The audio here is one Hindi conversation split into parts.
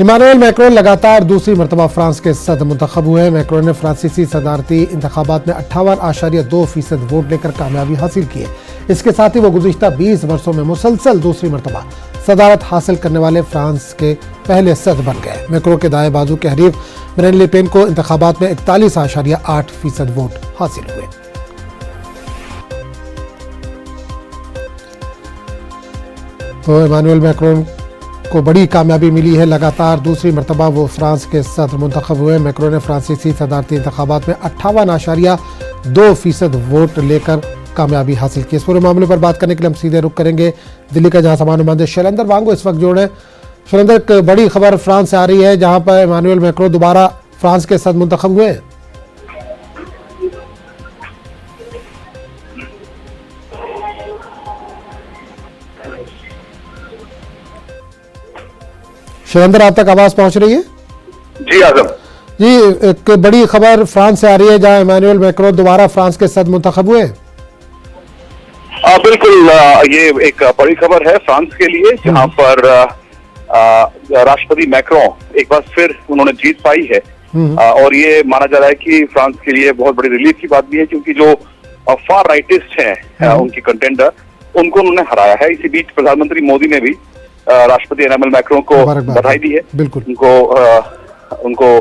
इमानुएल मैक्रोन लगातार दूसरी मरतबा फ्रांस के सदर मुंतखब हुए हैं। मैक्रोन ने फ्रांसीसी सदारती इंतखाबात में 58.2% वोट लेकर कामयाबी हासिल की है। इसके साथ ही वो गुज़िश्ता 20 वर्षों में मुसलसल दूसरी मरतबा सदारत हासिल करने वाले फ्रांस के पहले सदर बन गए। मैक्रोन के दाएं बाजू के हरीफ मैरीन ले पेन को इंतखाबात में 41.8% वोट हासिल हुए। तो इमानुएल मैक्रोन को बड़ी कामयाबी मिली है। लगातार दूसरी मरतबा वो फ्रांस के सदर मुंतखब हुए। मैक्रोन ने फ्रांसीसी सदारती इंतखाबात में 58.2% वोट लेकर कामयाबी हासिल की। इस पूरे मामले पर बात करने के लिए हम सीधे रुख करेंगे दिल्ली का, जहां समाचार नुमाइंदे शैलेंद्र वांगो इस वक्त जोड़े। शैलेंद्र, एक बड़ी खबर फ्रांस से आ रही है जहां पर इमानुएल मैक्रोन दोबारा फ्रांस के सदर मुंतखब हुए। शैलेंद्र, आप तक आवाज पहुंच रही है? जी आजम जी, एक बड़ी खबर फ्रांस से आ रही है जहां इमानुएल मैक्रोन दोबारा फ्रांस के सदर मुंतखब हुए। बिल्कुल, ये एक बड़ी खबर है फ्रांस के लिए, जहां पर राष्ट्रपति मैक्रोन एक बार फिर उन्होंने जीत पाई है। और ये माना जा रहा है कि फ्रांस के लिए बहुत बड़ी रिलीफ की बात भी है, क्योंकि जो फार राइटिस्ट हैं उनकी कंटेंडर, उनको उन्होंने हराया है। इसी बीच प्रधानमंत्री मोदी ने भी राष्ट्रपति इमानुएल मैक्रोन को बधाई दी है, बिल्कुल उनको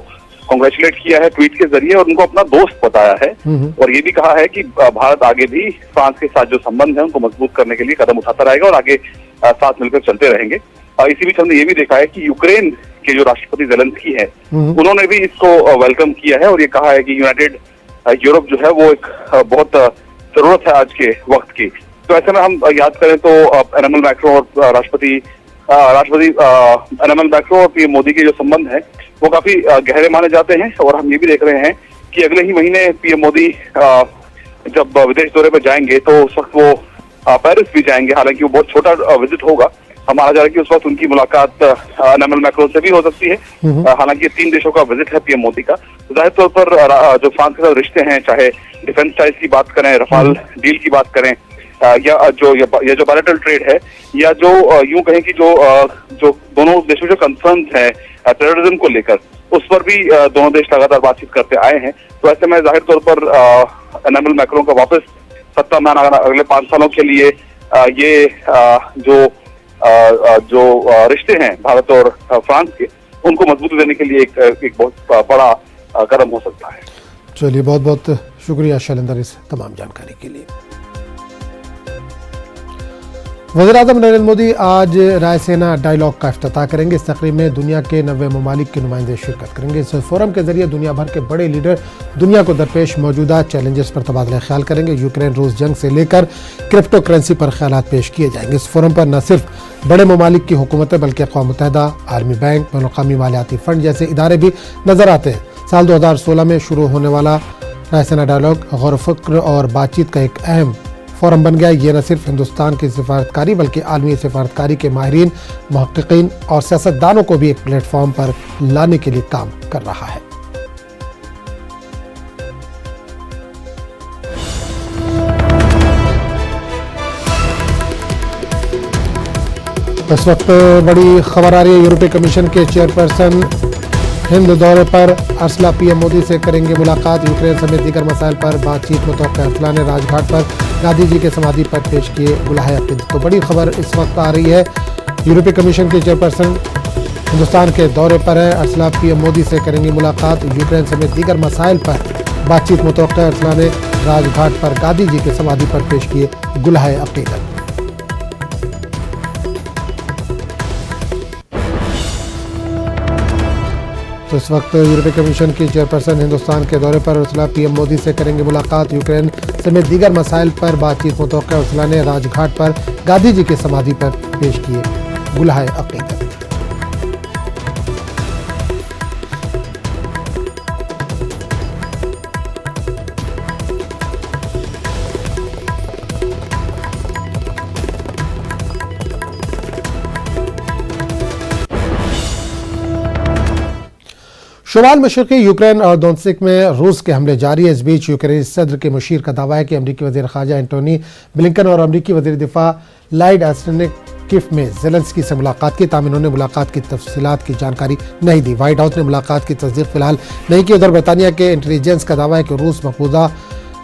कांग्रेचुलेट किया है ट्वीट के जरिए और उनको अपना दोस्त बताया है। और ये भी कहा है कि भारत आगे भी फ्रांस के साथ जो संबंध है उनको मजबूत करने के लिए कदम उठाता रहेगा और आगे साथ मिलकर चलते रहेंगे। इसी बीच हमने ये भी देखा है कि यूक्रेन के जो राष्ट्रपति ज़ेलेंस्की है उन्होंने भी इसको वेलकम किया है और ये कहा है कि यूनाइटेड यूरोप जो है वो एक बहुत जरूरत है आज के वक्त की। तो ऐसे में हम याद करें तो इमानुएल मैक्रोन और राष्ट्रपति इमानुएल मैक्रोन और पीएम मोदी के जो संबंध है वो काफी गहरे माने जाते हैं। और हम ये भी देख रहे हैं कि अगले ही महीने पीएम मोदी जब विदेश दौरे पर जाएंगे तो उस वक्त वो पेरिस भी जाएंगे। हालांकि वो बहुत छोटा विजिट होगा। हमारा जा रहा है कि उस वक्त उनकी मुलाकात इमानुएल मैक्रोन से भी हो सकती है। हालांकि 3 देशों का विजिट है पीएम मोदी का। तो जाहिर तौर पर जो फ्रांस के साथ रिश्ते हैं, चाहे डिफेंस टाइज की बात करें, रफाल डील की बात करें, या जो बायलैटरल ट्रेड है, या जो यूं कहें कि जो दोनों देशों जो कंसर्न है टेररिज्म को लेकर, उस पर भी दोनों देश लगातार बातचीत करते आए हैं। तो ऐसे में जाहिर तौर पर इमानुएल मैक्रोन का वापस सत्ता में आना अगले 5 सालों के लिए ये जो रिश्ते हैं भारत और फ्रांस के, उनको मजबूती देने के लिए एक बहुत बड़ा कदम हो सकता है। चलिए, बहुत बहुत शुक्रिया शैलेंद्र इस तमाम जानकारी के लिए। वज़ीर-ए-आज़म नरेंद्र मोदी आज रायसीना डायलॉग का इफ्तिताह करेंगे। इस तकरीब में दुनिया के 90 ममालिक के नुमाइंदे शिरकत करेंगे। इस फोरम के जरिए दुनिया भर के बड़े लीडर दुनिया को दरपेश मौजूदा चैलेंजेस पर तबादला ख्याल करेंगे। यूक्रेन रूस जंग से लेकर क्रिप्टो करेंसी पर ख्यालात पेश किए जाएंगे। इस फोरम पर न सिर्फ बड़े ममालिक की हुकूमतें बल्कि अक़वाम मुत्तहिदा, आलमी बैंक, बैनुल-अक़वामी मालियाती फंड जैसे इदारे भी नजर आते हैं। साल 2016 में शुरू होने वाला रायसीना डायलॉग गौर फ़िक्र और बातचीत का एक अहम फोरम बन गया। ये न सिर्फ हिंदुस्तान की सिफारतकारी बल्कि आलमी सिफारतकारी के माहिरीन, मुहक्किकीन और सियासतदानों को भी एक प्लेटफॉर्म पर लाने के लिए काम कर रहा है। इस वक्त बड़ी खबर आ रही है। यूरोपीय कमीशन के चेयरपर्सन हिंद दौरे पर, अर्सला पीएम मोदी से करेंगे मुलाकात। यूक्रेन समेत दीगर मसाइल पर बातचीत मुतवक्का। अर्सला ने राजघाट पर गांधी जी के समाधि पर पेश किए गुलाहे अक़ीदत। तो बड़ी खबर इस वक्त आ रही है। यूरोपीय कमीशन के चेयरपर्सन हिंदुस्तान के दौरे पर है। अर्सला पीएम मोदी से करेंगी मुलाकात। यूक्रेन समेत दीगर मसाइल पर बातचीत मुतवक्का। अर्सला ने राजघाट पर गांधी जी के समाधि पर पेश किए गुलाहे अक़ीदत। तो इस वक्त यूरोपीय कमीशन की चेयरपर्सन हिंदुस्तान के दौरे पर। अर्सला पीएम मोदी से करेंगे मुलाकात। यूक्रेन समेत दीगर मसाइल पर बातचीत मुतवक्का। अर्सला ने राजघाट पर गांधी जी की समाधि पर पेश किए गुलाहे अक़ीदत। शुमाल मशरक़ी यूक्रेन और दोनेत्स्क में रूस के हमले जारी है। इस बीच यूक्रेनी सदर के मुशीर का दावा है कि अमरीकी वज़ीर ख़ारजा एंटोनी ब्लिंकन और अमरीकी वज़ीर दिफ़ा लॉयड ऑस्टिन किफ में ज़ेलेंस्की से मुलाकात की, ताहम इन्होंने मुलाकात की तफसीलात की जानकारी नहीं दी। व्हाइट हाउस ने मुलाकात की तस्दीक फिलहाल नहीं की। उधर बरतानिया के इंटेलिजेंस का दावा है कि रूस मकबूजा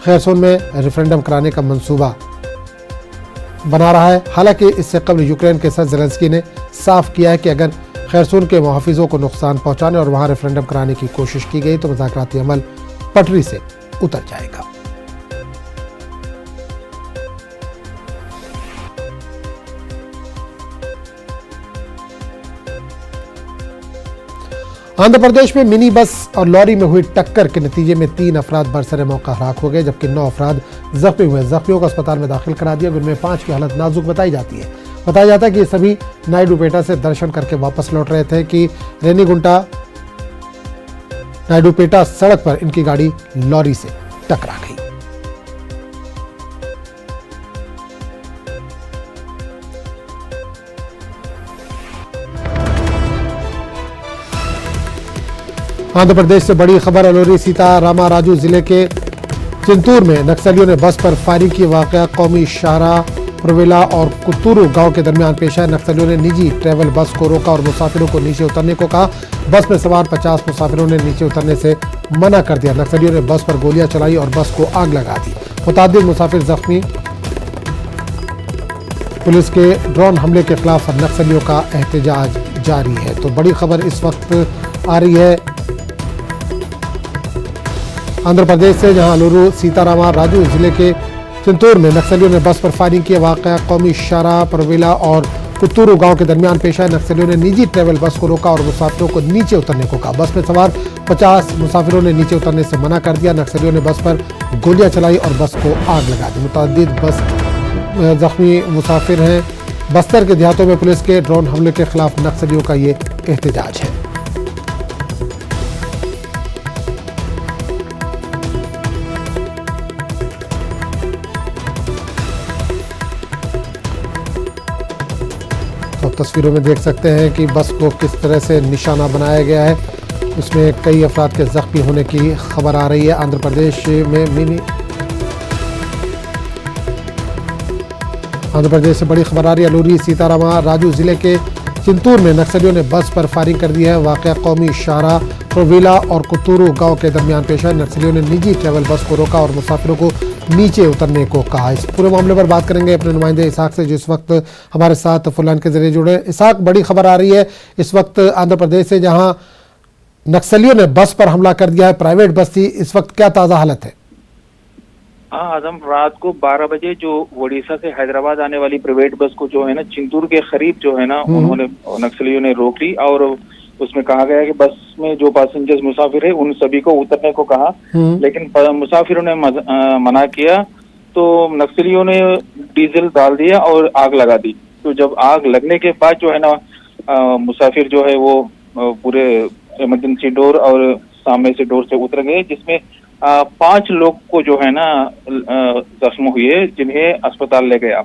खैरसोन में रेफरेंडम कराने का मंसूबा बना रहा है। हालांकि इससे कबल यूक्रेन के सदर ज़ेलेंस्की ने साफ किया है कि अगर खैरसोन के मुहाफिजों को नुकसान पहुंचाने और वहां रेफरेंडम कराने की कोशिश की गई तो मुज़ाकराती अमल पटरी से उतर जाएगा। आंध्र प्रदेश में मिनी बस और लॉरी में हुई टक्कर के नतीजे में 3 अफराद बरसरे मौका हलाक हो गए, जबकि 9 अफराद जख्मी हुए। जख्मियों को अस्पताल में दाखिल करा दिया, जिनमें 5 की हालत नाजुक बताई जाती है। बताया जाता है कि ये सभी नायडूपेटा से दर्शन करके वापस लौट रहे थे कि रेनीगुंटा नायडूपेटा सड़क पर इनकी गाड़ी लॉरी से टकरा गई। आंध्र प्रदेश से बड़ी खबर। अलोरी सीतारामा राजू जिले के चिंतूर में नक्सलियों ने बस पर फायरिंग की। वाकया कौमी शाहरा पुरवेला और कुतुरु गांव के दरमियान पेश है। नक्सलियों ने निजी ट्रैवल बस को रोका और मुसाफिरों को नीचे उतरने को कहा। बस में सवार 50 मुसाफिरों ने नीचे उतरने से मना कर दिया। नक्सलियों ने बस पर गोलियां चलाई और बस को आग लगा दी। मुतादिद मुसाफिर जख्मी। पुलिस के ड्रोन हमले के खिलाफ नक्सलियों का एहतजाज जारी है। तो बड़ी खबर इस वक्त आ रही है आंध्र प्रदेश से, जहां अलोरू सीतारामा राजू जिले के चिंतूर में नक्सलियों ने बस पर फायरिंग की। वाकया कौमी शाहरा पुरवेला और कुतुरु गांव के दरमियान पेश है। नक्सलियों ने निजी ट्रैवल बस को रोका और मुसाफिरों को नीचे उतरने को कहा। बस में सवार 50 मुसाफिरों ने नीचे उतरने से मना कर दिया। नक्सलियों ने बस पर गोलियां चलाई और बस को आग लगा दी। मुतअद्दिद बस जख्मी मुसाफिर हैं। बस्तर के देहातों में पुलिस के ड्रोन हमले के खिलाफ नक्सलियों का ये एहतजाज है। तो तस्वीरों में देख सकते हैं कि बस को किस तरह से निशाना बनाया गया है। इसमें कई अफराद के जख्मी होने की खबर आ रही है। आंध्र प्रदेश से बड़ी खबर आ रही है। अलोरी सीतारामा राजू जिले के चिंतूर में नक्सलियों ने बस पर फायरिंग कर दी है। वाकया कौमी शाहरा पुरवेला और कुतुरु गांव के दरमियान पेश है। नक्सलियों ने निजी ट्रैवल बस को रोका और मुसाफिरों को नीचे उतरने को कहा। इस पूरे मामले पर बात करेंगे अपने नुमाइंदे इसाक से, जो इस वक्त हमारे साथ फोन के जरिए जुड़े। इसाक, बड़ी खबर आ रही है इस वक्त आंध्र प्रदेश से, जहां नक्सलियों ने बस पर हमला कर दिया है। प्राइवेट बस थी, इस वक्त क्या ताज़ा हालत है? हाँ आजम, रात को 12 बजे जो ओडिशा से हैदराबाद आने वाली प्राइवेट बस को जो है ना चिंतूर के करीब जो है ना उन्होंने नक्सलियों ने रोक ली और उसमें कहा गया कि बस में जो पैसेंजर्स मुसाफिर है उन सभी को उतरने को कहा, लेकिन मुसाफिरों ने मना किया तो नक्सलियों ने डीजल डाल दिया और आग लगा दी। तो जब आग लगने के बाद जो है ना मुसाफिर जो है वो पूरे इमरजेंसी डोर और सामने से डोर से उतर गए, जिसमें 5 लोग को जो है ना जख्म हुए, जिन्हें अस्पताल ले गया।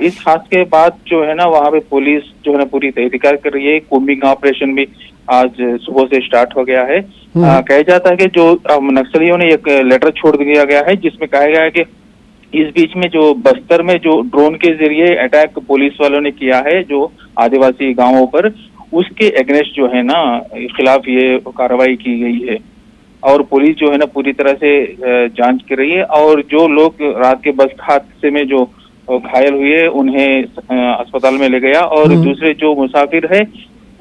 इस हादसे के बाद जो है ना वहाँ पे पुलिस जो है ना पूरी तहकीकात कर रही है। कोम्बिंग ऑपरेशन भी आज सुबह से स्टार्ट हो गया है। कहा जाता है कि जो नक्सलियों ने एक लेटर छोड़ दिया गया है जिसमें कहा गया है कि इस बीच में जो बस्तर में जो ड्रोन के जरिए अटैक पुलिस वालों ने किया है जो आदिवासी गांवों पर, उसके अगेंस्ट जो है ना खिलाफ ये कार्रवाई की गई है और पुलिस जो है ना पूरी तरह से जांच कर रही है। और जो लोग रात के बस हादसे में जो घायल हुए उन्हें अस्पताल में ले गया और दूसरे जो मुसाफिर है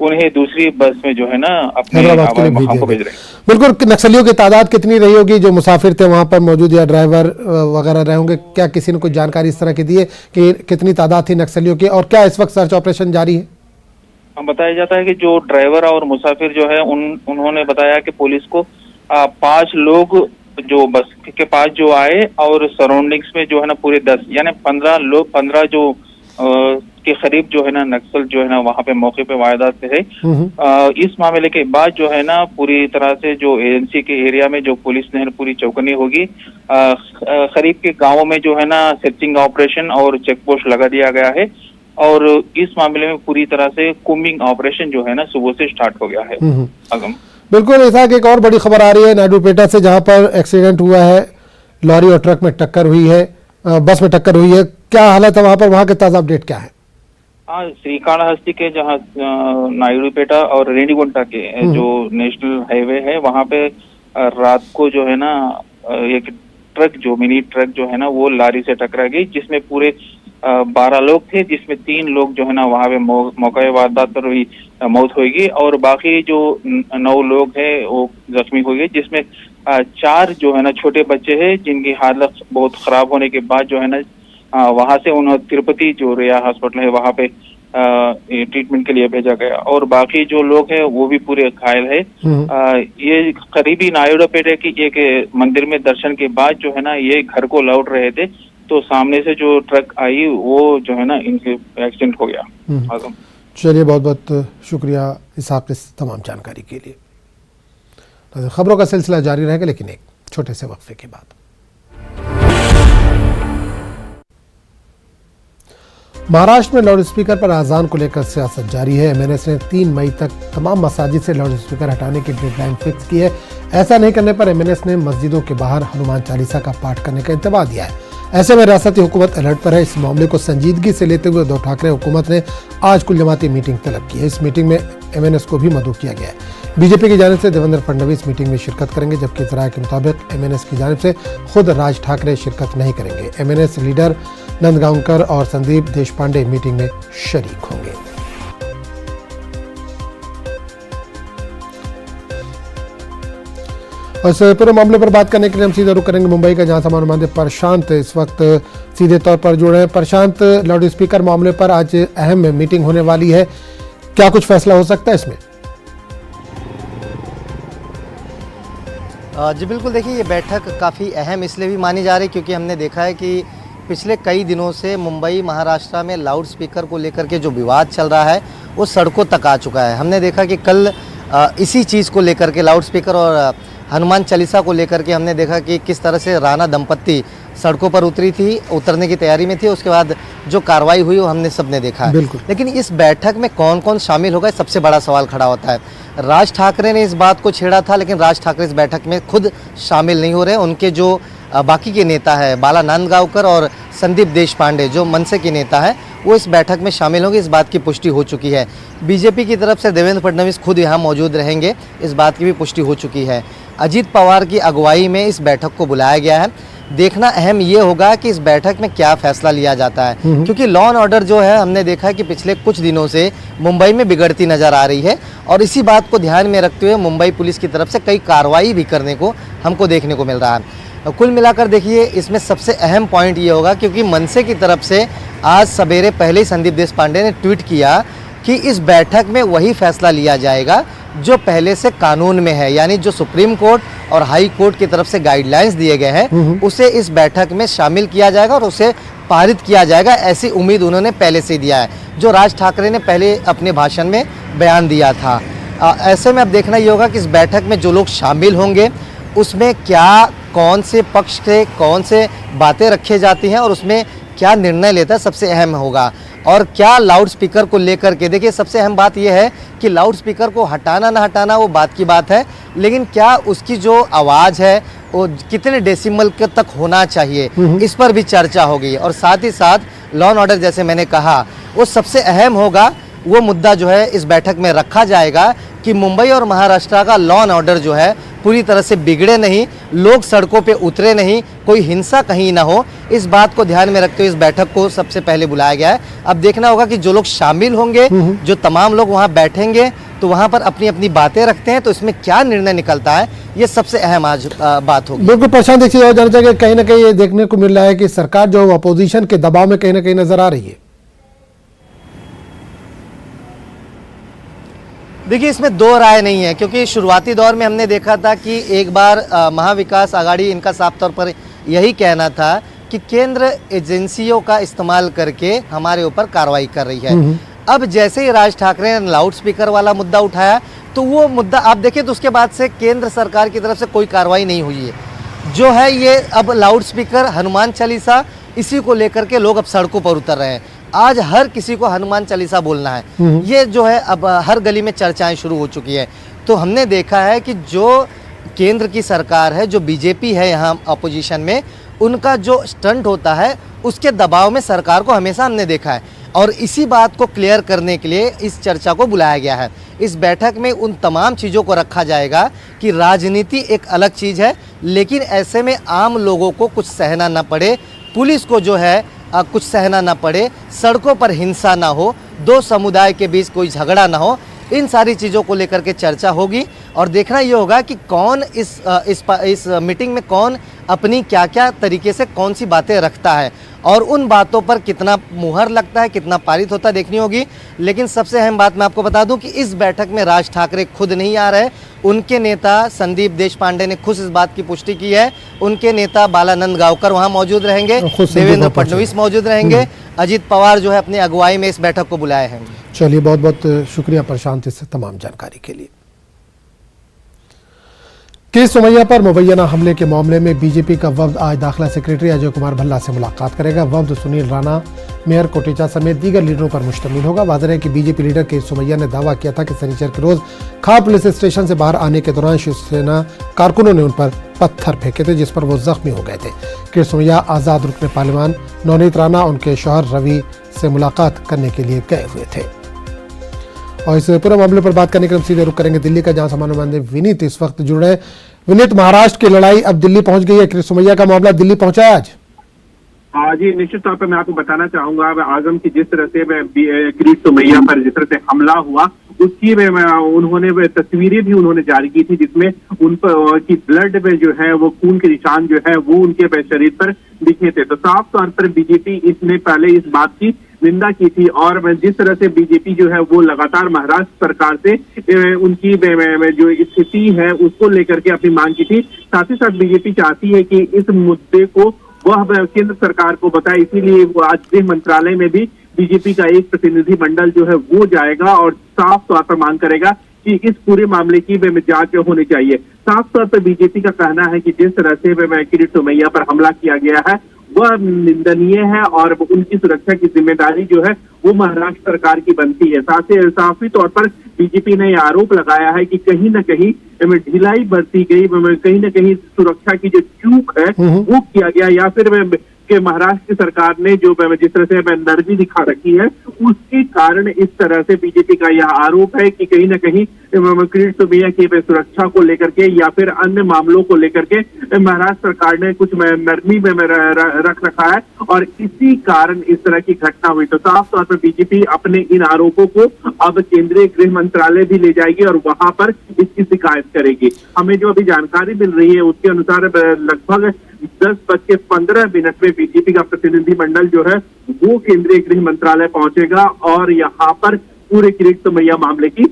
उन्हें दूसरी बस में जो है ना अपने वहां को भेज रहे हैं। बिल्कुल, नक्सलियों की तादाद कितनी रही होगी जो मुसाफिर थे वहां पर मौजूद या ड्राइवर वगैरह रहे होंगे? क्या किसी ने कुछ जानकारी इस तरह की दी है कि कितनी तादाद थी नक्सलियों की, और क्या इस वक्त सर्च ऑपरेशन जारी है? बताया जाता है कि जो ड्राइवर और मुसाफिर जो है उन्होंने बताया कि पुलिस को 5 लोग जो बस के पास जो आए और सराउंडिंग्स में जो है ना पूरे 10 यानी 15 जो के करीब जो है ना नक्सल जो है ना वहाँ पे मौके पे वारदात से है। इस मामले के बाद जो है ना पूरी तरह से जो एजेंसी के एरिया में जो पुलिस ने पूरी चौकन्नी होगी। करीब के गांवों में जो है ना सर्चिंग ऑपरेशन और चेक पोस्ट लगा दिया गया है और इस मामले में पूरी तरह से कोम्बिंग ऑपरेशन जो है ना सुबह से स्टार्ट हो गया है। अगम बिल्कुल, ऐसा एक और बड़ी खबर आ रही है नायडूपेटा से, जहां पर एक्सीडेंट हुआ है, लॉरी और ट्रक में टक्कर हुई है, बस में टक्कर हुई है। क्या हालत है वहां पर, वहां के ताजा अपडेट क्या है? हाँ, श्रीकाళहस्ती के जहाँ नायडूपेटा और रेणीगुंटा के जो नेशनल हाईवे है वहाँ पे रात को जो है ना एक ट्रक, जो मिनी ट्रक जो है ना वो लारी से टकरा गई, जिसमें पूरे 12 लोग थे, जिसमें 3 लोग जो है ना वहाँ पे मौके वारदात पर हुई मौत होगी और बाकी जो 9 लोग हैं वो जख्मी हो गए, जिसमें 4 जो है ना छोटे बच्चे हैं जिनकी हालत बहुत खराब होने के बाद जो है ना वहां से उन्हें तिरुपति जो रिया हॉस्पिटल है वहां पे ट्रीटमेंट के लिए भेजा गया और बाकी जो लोग हैं वो भी पूरे घायल है। ये करीबी नायडूपेटा की एक मंदिर में दर्शन के बाद जो है ना ये घर को लौट रहे थे, तो सामने से जो ट्रक आई वो जो है ना इनके एक्सीडेंट हो गया। चलिए, बहुत बहुत शुक्रिया इसहाक इस तमाम जानकारी के लिए। खबरों का सिलसिला जारी रहेगा, लेकिन एक छोटे से वक्फे के बाद। महाराष्ट्र में लाउड स्पीकर पर आज़ान को लेकर सियासत जारी है। एमएनएस ने 3 मई तक तमाम मसाजिद से लाउड स्पीकर हटाने की डेडलाइन फिक्स की है। ऐसा नहीं करने पर एमएनएस ने मस्जिदों के बाहर हनुमान चालीसा का पाठ करने का इंतबाह दिया है। ऐसे में रियासती हुकूमत अलर्ट पर है। इस मामले को संजीदगी से लेते हुए उद्धव ठाकरे हुकूमत ने आज कुल जमाती मीटिंग तलब की है। इस मीटिंग में एमएनएस को भी मदऊ किया गया है। बीजेपी की जानिब से देवेंद्र फडणवीस मीटिंग में शिरकत करेंगे, जबकि जराये के मुताबिक एमएनएस की जानिब से खुद राज ठाकरे शिरकत नहीं करेंगे। एमएनएस लीडर नंदगांवकर और संदीप देशपांडे मीटिंग में शरीक होंगे। और इस पूरे मामले पर बात करने के लिए हम सीधे रुक करेंगे मुंबई का, जहां से हमारे नुमाइंदे प्रशांत इस वक्त सीधे तौर पर जुड़े हैं। प्रशांत, लाउड स्पीकर मामले पर आज अहम मीटिंग होने वाली है, क्या कुछ फैसला हो सकता है इसमें? जी बिल्कुल, देखिए ये बैठक काफ़ी अहम इसलिए भी मानी जा रही क्योंकि हमने देखा है कि पिछले कई दिनों से मुंबई महाराष्ट्र में लाउड स्पीकर को लेकर के जो विवाद चल रहा है वो सड़कों तक आ चुका है। हमने देखा कि कल इसी चीज़ को लेकर के लाउड स्पीकर और हनुमान चालीसा को लेकर के हमने देखा कि किस तरह से राणा दंपत्ति सड़कों पर उतरने की तैयारी में थी। उसके बाद जो कार्रवाई हुई वो हमने सबने देखा है। लेकिन इस बैठक में कौन कौन शामिल होगा, सबसे बड़ा सवाल खड़ा होता है। राज ठाकरे ने इस बात को छेड़ा था, लेकिन राज ठाकरे इस बैठक में खुद शामिल नहीं हो रहे। उनके जो बाकी के नेता है बाला नांदगांवकर और संदीप देशपांडे जो मनसे के नेता है वो इस बैठक में शामिल होंगे, इस बात की पुष्टि हो चुकी है। बीजेपी की तरफ से देवेंद्र फडणवीस खुद यहाँ मौजूद रहेंगे, इस बात की भी पुष्टि हो चुकी है। अजीत पवार की अगुवाई में इस बैठक को बुलाया गया है। देखना अहम ये होगा कि इस बैठक में क्या फैसला लिया जाता है, क्योंकि लॉ एंड ऑर्डर जो है हमने देखा है कि पिछले कुछ दिनों से मुंबई में बिगड़ती नजर आ रही है और इसी बात को ध्यान में रखते हुए मुंबई पुलिस की तरफ से कई कार्रवाई भी करने को हमको देखने को मिल रहा है। कुल मिलाकर देखिए इसमें सबसे अहम पॉइंट ये होगा क्योंकि मनसे की तरफ से आज सवेरे पहले ही संदीप देशपांडे ने ट्वीट किया कि इस बैठक में वही फैसला लिया जाएगा जो पहले से कानून में है, यानी जो सुप्रीम कोर्ट और हाई कोर्ट की तरफ से गाइडलाइंस दिए गए हैं उसे इस बैठक में शामिल किया जाएगा और उसे पारित किया जाएगा। ऐसी उम्मीद उन्होंने पहले से दिया है, जो राज ठाकरे ने पहले अपने भाषण में बयान दिया था। ऐसे में अब देखना ये होगा कि इस बैठक में जो लोग शामिल होंगे उसमें क्या, कौन से पक्ष से कौन से बातें रखे जाती हैं और उसमें क्या निर्णय लेता है, सबसे अहम होगा। और क्या लाउड स्पीकर को लेकर के, देखिए सबसे अहम बात यह है कि लाउड स्पीकर को हटाना ना हटाना वो बात की बात है, लेकिन क्या उसकी जो आवाज़ है वो कितने डेसिमल तक होना चाहिए, इस पर भी चर्चा होगी। और साथ ही साथ लॉ एंड ऑर्डर, जैसे मैंने कहा, वो सबसे अहम होगा। वो मुद्दा जो है इस बैठक में रखा जाएगा कि मुंबई और महाराष्ट्र का लॉ एंड ऑर्डर जो है पूरी तरह से बिगड़े नहीं, लोग सड़कों पे उतरे नहीं, कोई हिंसा कहीं ना हो। इस बात को ध्यान में रखते हुए इस बैठक को सबसे पहले बुलाया गया है। अब देखना होगा कि जो लोग शामिल होंगे, जो तमाम लोग वहाँ बैठेंगे तो वहाँ पर अपनी अपनी बातें रखते हैं, तो इसमें क्या निर्णय निकलता है ये सबसे अहम आज बात होगी। बिल्कुल प्रशांत, देखिए और जाना चाहिए कहीं ना कहीं ये देखने को मिल रहा है कि सरकार जो अपोजिशन के दबाव में कहीं ना कहीं नजर आ रही है। देखिए इसमें दो राय नहीं है, क्योंकि शुरुआती दौर में हमने देखा था कि एक बार महाविकास आघाड़ी, इनका साफ तौर पर यही कहना था कि केंद्र एजेंसियों का इस्तेमाल करके हमारे ऊपर कार्रवाई कर रही है। अब जैसे ही राज ठाकरे ने लाउड स्पीकर वाला मुद्दा उठाया तो वो मुद्दा आप देखिए तो उसके बाद से केंद्र सरकार की तरफ से कोई कार्रवाई नहीं हुई है। जो है ये अब लाउड स्पीकर, हनुमान चालीसा, इसी को लेकर के लोग अब सड़कों पर उतर रहे हैं। आज हर किसी को हनुमान चालीसा बोलना है, ये जो है अब हर गली में चर्चाएं शुरू हो चुकी है। तो हमने देखा है कि जो केंद्र की सरकार है, जो बीजेपी है यहाँ अपोजिशन में, उनका जो स्टंट होता है उसके दबाव में सरकार को हमेशा हमने देखा है। और इसी बात को क्लियर करने के लिए इस चर्चा को बुलाया गया है। इस बैठक में उन तमाम चीज़ों को रखा जाएगा कि राजनीति एक अलग चीज़ है, लेकिन ऐसे में आम लोगों को कुछ सहना ना पड़े, पुलिस को जो है कुछ सहना ना पड़े, सड़कों पर हिंसा ना हो, दो समुदाय के बीच कोई झगड़ा ना हो, इन सारी चीज़ों को लेकर के चर्चा होगी। और देखना ये होगा कि कौन इस मीटिंग में कौन अपनी क्या क्या तरीके से कौन सी बातें रखता है और उन बातों पर कितना मुहर लगता है, कितना पारित होता है, देखनी होगी। लेकिन सबसे अहम बात मैं आपको बता दूं कि इस बैठक में राज ठाकरे खुद नहीं आ रहे, उनके नेता संदीप देशपांडे ने खुद इस बात की पुष्टि की है। उनके नेता बालानंद गावकर वहां मौजूद रहेंगे, देवेंद्र फडणवीस मौजूद रहेंगे, अजित पवार जो है अपनी अगुवाई में इस बैठक को बुलाए हैं। चलिए, बहुत बहुत शुक्रिया प्रशांत इस तमाम जानकारी के लिए। केस सुमैया पर मुबैना हमले के मामले में बीजेपी का वफ्द आज दाखिला सेक्रेटरी अजय कुमार भल्ला से मुलाकात करेगा। वफ्द सुनील राणा, मेयर कोटेचा समेत दीगर लीडरों पर मुश्तमिल होगा। वाज़ेह है कि बीजेपी लीडर केस सुमैया ने दावा किया था कि शनिचर के रोज खार पुलिस स्टेशन से बाहर आने के दौरान शिवसेना कारकुनों ने उन पर पत्थर फेंके थे, जिस पर वो जख्मी हो गए थे। केस सुमैया आज़ाद रुकने पार्लियामान नवनीत राणा उनके शौहर रवि से मुलाकात करने के लिए गए हुए थे। और इस पूरे मामले पर बात करने के लिए हम सीधे रुक करेंगे दिल्ली का, जहां सामान्य नुमाइंदे विनीत इस वक्त जुड़ रहे हैं। विनीत, महाराष्ट्र की लड़ाई अब दिल्ली पहुंच गई है, केस सुमैया का मामला दिल्ली पहुंचा है आज? जी, निश्चित तौर पर मैं आपको बताना चाहूंगा आजम की जिस तरह से किरीट सुमैया पर जिस तरह से हमला हुआ, उसकी उन्होंने तस्वीरें भी उन्होंने जारी की थी, जिसमें उन पर की ब्लड में जो है वो खून के निशान जो है वो उनके शरीर पर दिखे थे। तो साफ तौर पर बीजेपी इसने पहले इस बात की निंदा की थी और जिस तरह से बीजेपी जो है वो लगातार महाराष्ट्र सरकार से उनकी जो स्थिति है उसको लेकर के अपनी मांग की थी। साथ ही साथ बीजेपी चाहती है कि इस मुद्दे को वह केंद्र सरकार को बताए, इसीलिए वो आज गृह मंत्रालय में भी बीजेपी का एक प्रतिनिधि मंडल जो है वो जाएगा और साफ तौर पर मांग करेगा कि इस पूरे मामले की जांच होनी चाहिए। साफ तौर पर बीजेपी का कहना है कि जिस तरह से किरीट सुमैया पर हमला किया गया है वह निंदनीय है और उनकी सुरक्षा की जिम्मेदारी जो है वो महाराष्ट्र सरकार की बनती है। साफी तौर पर बीजेपी ने यह आरोप लगाया है कि कहीं न कहीं ढिलाई बरती गई, कहीं न कहीं सुरक्षा की जो चूक है वो किया गया, या फिर कि महाराष्ट्र की सरकार ने जो जिस तरह से नरमी दिखा रखी है उसके कारण इस तरह से बीजेपी का यह आरोप है कि कहीं न कहीं किरीट सुमैया की सुरक्षा को लेकर के या फिर अन्य मामलों को लेकर के महाराष्ट्र सरकार ने कुछ नरमी में रख रखा है और इसी कारण इस तरह की घटना हुई। तो साफ तौर पर बीजेपी अपने इन आरोपों को अब केंद्रीय गृह मंत्रालय भी ले जाएगी और वहां पर इसकी शिकायत करेगी। हमें जो अभी जानकारी मिल रही है उसके अनुसार लगभग 10:15 में बीजेपी का प्रतिनिधि मंडल जो है वो केंद्रीय गृह मंत्रालय पहुंचेगा और यहाँ पर पूरे किरीट सुमैया मामले की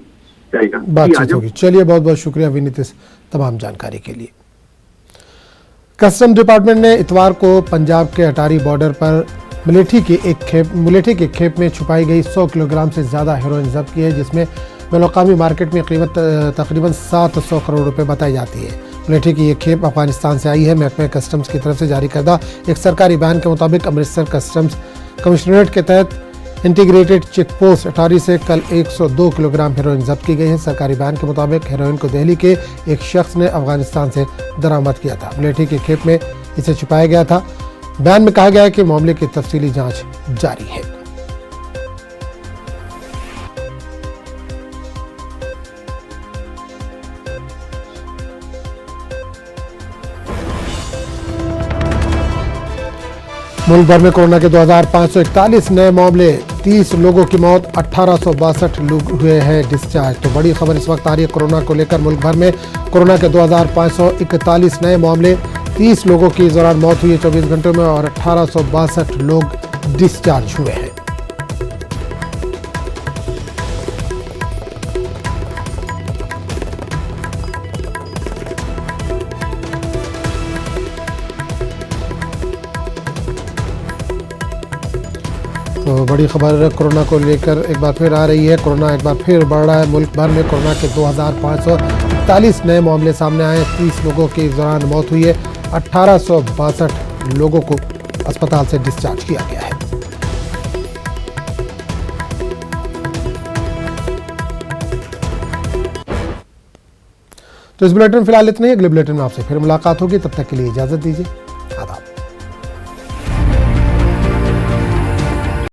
बातचीत होगी। चलिए, बहुत बहुत शुक्रिया विनीत इस तमाम जानकारी के लिए। कस्टम डिपार्टमेंट ने इतवार को पंजाब के अटारी बॉर्डर पर मलेठी की एक खेप में छुपाई गई 100 किलोग्राम से ज्यादा हेरोइन जब्त की है, जिसमें बैनुल-अक़वामी मार्केट में कीमत तकरीबन 700 करोड़ रुपए बताई जाती है। मलेठी की ये खेप अफगानिस्तान से आई है। महकमे कस्टम्स की तरफ से जारी करदा एक सरकारी बयान के मुताबिक अमृतसर कस्टम्स कमिश्नरेट के तहत इंटीग्रेटेड चेक पोस्ट अटारी से कल 102 किलोग्राम हेरोइन जब्त की गई है। सरकारी बयान के मुताबिक हेरोइन को दिल्ली के एक शख्स ने अफगानिस्तान से दरामद किया था। मलेठी की खेप में इसे छुपाया गया था। बयान में कहा गया है कि मामले की तफसीली जांच जारी है। मुल्क भर में कोरोना के 2541 नए मामले, 30 लोगों की मौत, 1862 लोग हुए हैं डिस्चार्ज। तो बड़ी खबर इस वक्त आ रही है कोरोना को लेकर। मुल्क भर में कोरोना के 2541 नए मामले, 30 लोगों की इस दौरान मौत हुई है 24 घंटों में और 1862 लोग डिस्चार्ज हुए हैं। तो बड़ी खबर कोरोना को लेकर एक बार फिर आ रही है। कोरोना एक बार फिर बढ़ रहा है। मुल्क भर में कोरोना के 2541 नए मामले सामने आए। 30 लोगों की इस दौरान मौत हुई है। 1862 लोगों को अस्पताल से डिस्चार्ज किया गया है। तो इस बुलेटिन में फिलहाल इतना ही। अगले बुलेटिन में आपसे फिर मुलाकात होगी। तब तक के लिए इजाजत दीजिए। आदाब।